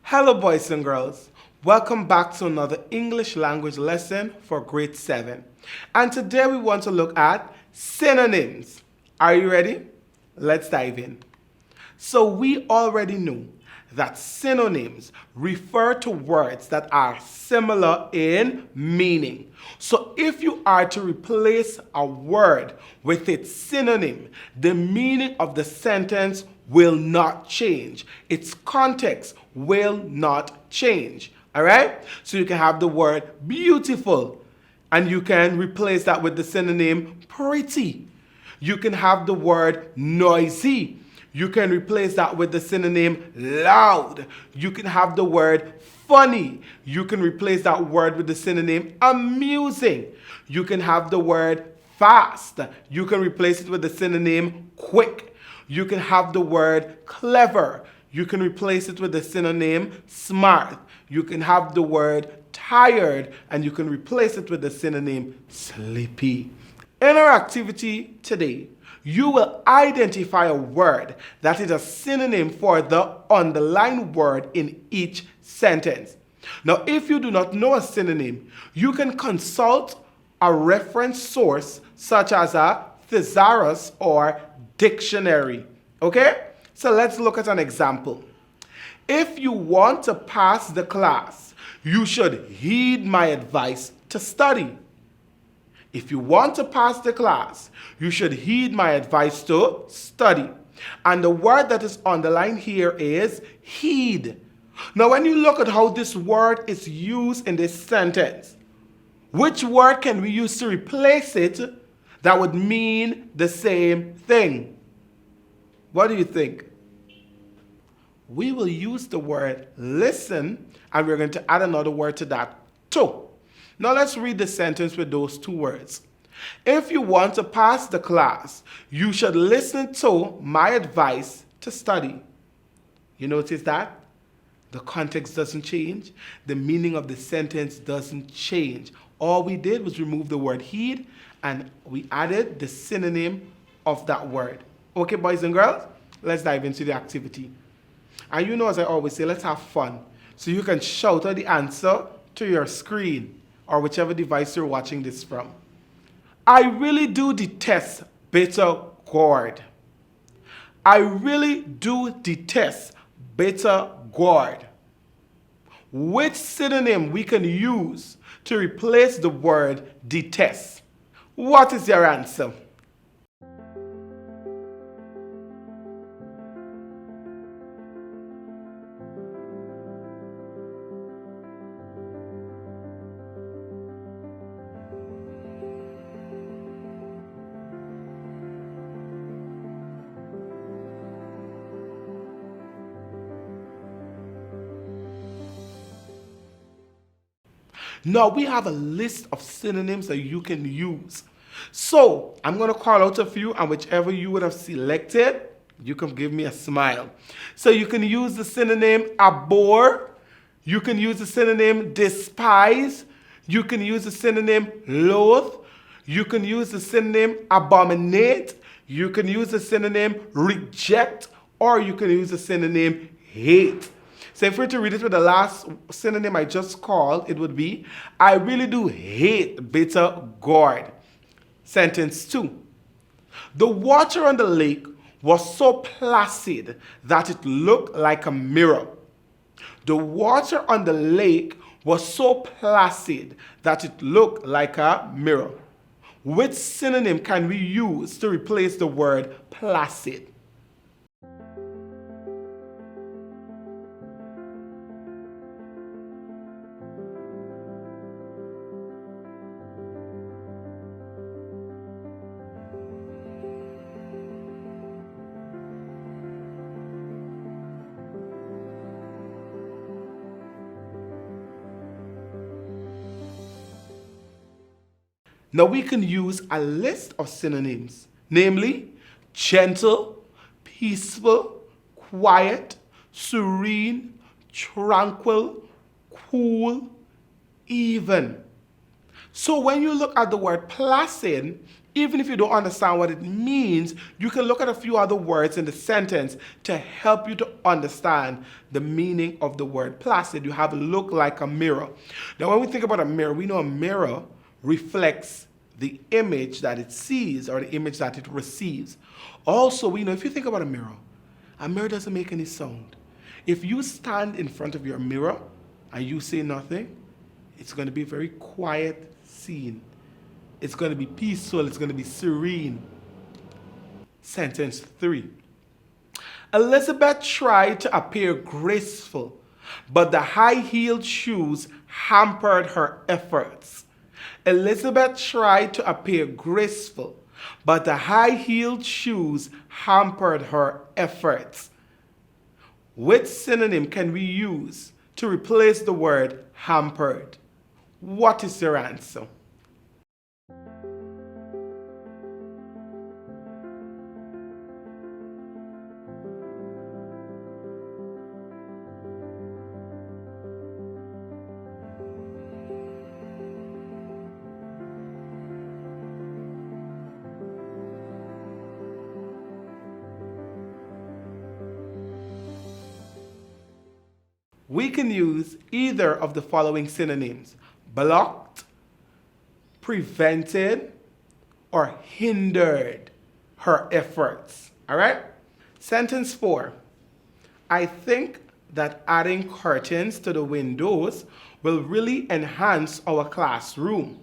Hello boys and girls, welcome back to another English language lesson for grade 7. And today we want to look at synonyms. Are you ready? Let's dive in. So we already know that synonyms refer to words that are similar in meaning. So if you are to replace a word with its synonym, the meaning of the sentence will not change. Its context will not change. All right? So you can have the word beautiful and you can replace that with the synonym pretty. You can have the word noisy. You can replace that with the synonym loud. You can have the word funny. You can replace that word with the synonym amusing. You can have the word fast. You can replace it with the synonym quick. You can have the word clever. You can replace it with the synonym smart. You can have the word tired and you can replace it with the synonym sleepy. In our activity today, you will identify a word that is a synonym for the underlined word in each sentence. Now, if you do not know a synonym, you can consult a reference source such as a thesaurus or dictionary. Okay? So let's look at an example. If you want to pass the class, you should heed my advice to study. If you want to pass the class, you should heed my advice to study. And the word that is underlined here is heed. Now, when you look at how this word is used in this sentence, which word can we use to replace it that would mean the same thing? What do you think? We will use the word listen, and we're going to add another word to that, to. Now let's read the sentence with those two words. If you want to pass the class, you should listen to my advice to study. You notice that? The context doesn't change. The meaning of the sentence doesn't change. All we did was remove the word heed and we added the synonym of that word. Okay, boys and girls, let's dive into the activity. And you know, as I always say, let's have fun. So you can shout out the answer to your screen or whichever device you're watching this from. I really do detest bitter gourd. I really do detest bitter gourd. Which synonym we can use to replace the word detest? What is your answer? Now we have a list of synonyms that you can use. So I'm going to call out a few, and whichever you would have selected, you can give me a smile. So you can use the synonym abhor. You can use the synonym despise. You can use the synonym loathe. You can use the synonym abominate. You can use the synonym reject, or you can use the synonym hate. So if we were to read it with the last synonym I just called, it would be, I really do hate bitter gourd. Sentence 2. The water on the lake was so placid that it looked like a mirror. The water on the lake was so placid that it looked like a mirror. Which synonym can we use to replace the word placid? Now we can use a list of synonyms, namely gentle, peaceful, quiet, serene, tranquil, cool, even. So when you look at the word placid, even if you don't understand what it means, you can look at a few other words in the sentence to help you to understand the meaning of the word placid. You have look like a mirror. Now when we think about a mirror, we know a mirror reflects the image that it sees or the image that it receives. Also, we know if you think about a mirror doesn't make any sound. If you stand in front of your mirror and you say nothing, it's going to be a very quiet scene. It's going to be peaceful. It's going to be serene. Sentence 3. Elizabeth tried to appear graceful, but the high-heeled shoes hampered her efforts. Elizabeth tried to appear graceful, but the high-heeled shoes hampered her efforts. Which synonym can we use to replace the word hampered? What is your answer? We can use either of the following synonyms: blocked, prevented, or hindered her efforts. All right? Sentence 4. I think that adding curtains to the windows will really enhance our classroom.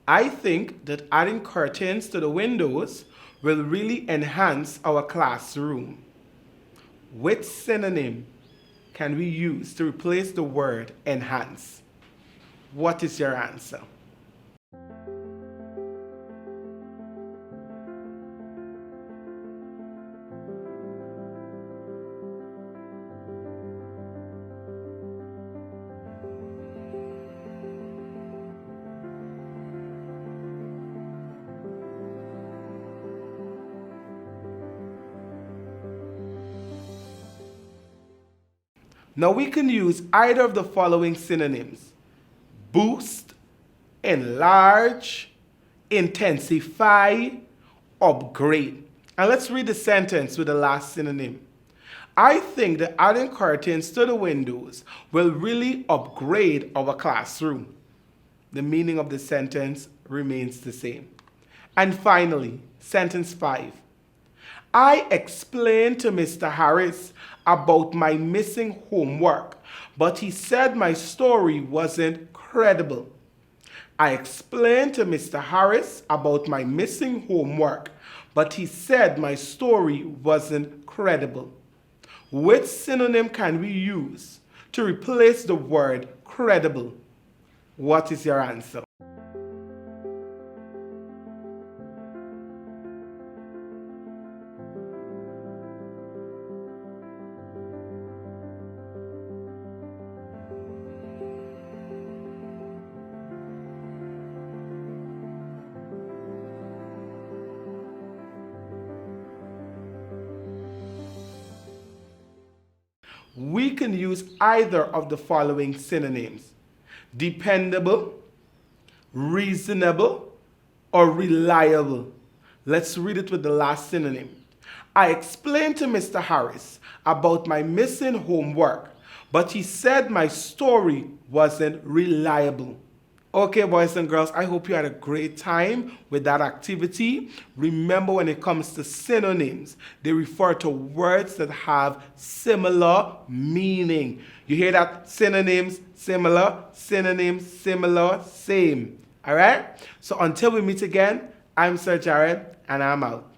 I think that adding curtains to the windows will really enhance our classroom. Which synonym can we use to replace the word enhance? What is your answer? Now we can use either of the following synonyms: boost, enlarge, intensify, upgrade. And let's read the sentence with the last synonym. I think that adding curtains to the windows will really upgrade our classroom. The meaning of the sentence remains the same. And finally, sentence 5. I explained to Mr. Harris about my missing homework, but he said my story wasn't credible. I explained to Mr. Harris about my missing homework, but he said my story wasn't credible. Which synonym can we use to replace the word credible? What is your answer? We can use either of the following synonyms: dependable, reasonable, or reliable. Let's read it with the last synonym. I explained to Mr. Harris about my missing homework, but he said my story wasn't reliable. Okay, boys and girls, I hope you had a great time with that activity. Remember, when it comes to synonyms, they refer to words that have similar meaning. You hear that? Synonyms, similar, synonyms, similar, same. All right? So until we meet again, I'm Sir Jared, and I'm out.